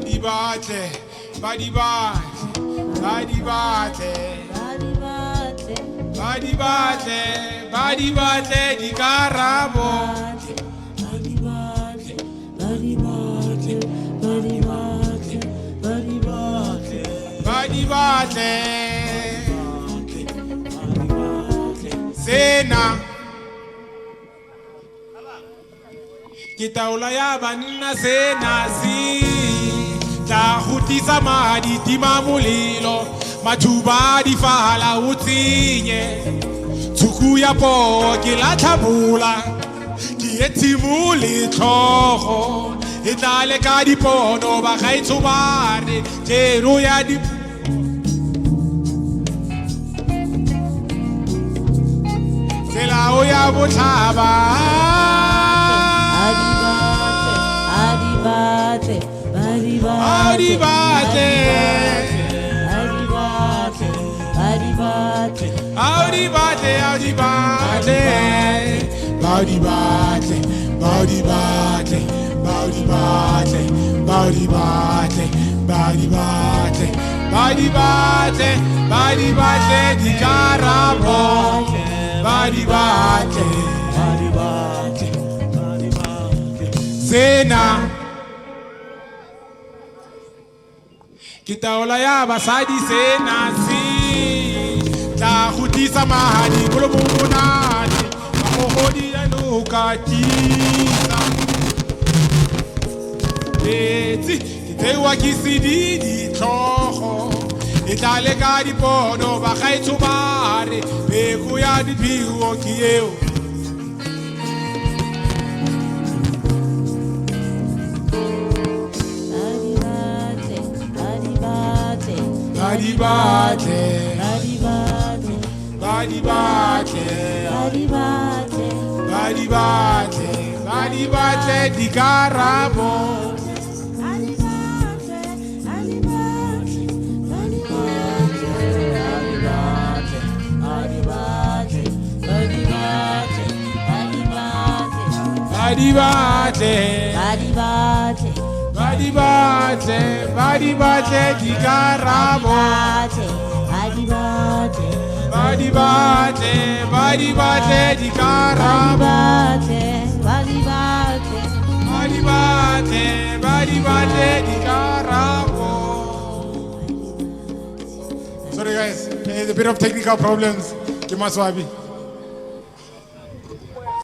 Badi batle, badi batle, badi batle, badi batle, badi batle di karabo. Badi batle, badi batle, badi batle, badi batle, badi batle, Sena. Kita ulaya banna sena si ta hutisa madi tima mulilo machuba di fala utsinye tsuku ya po ke la tlhabula ke etsimuli tlhogo e dale ka dipono ba gaitso bare tero ya di tsela o ya botlhaba. Badi batle, badi batle, badi batle, badi batle, badi batle, badi batle, badi batle, badi batle, badi batle, badi batle di carabo, badi batle, badi batle, badi batle, Sena. Kita olaya basadi sena si ta hutisa mahadi bulubunani mahodi anukatisa eti kitewa kisidi di tlhogo etale ka dipono ba gaitso bare beku ya diphio kieo. Badi batle, badi batle, badi batle, badi batle, badi batle, badi batle di carabo. Badi batle, badi batle, badi batle, badi batle, badi batle, badi batle, badi batle, badi batle. Badi batle, badi batle di carabo. Badi batle, badi batle, badi batle di carabo. Badi batle, badi batle, badi batle di carabo. Sorry guys, there's a bit of technical problems. Kimaswabi.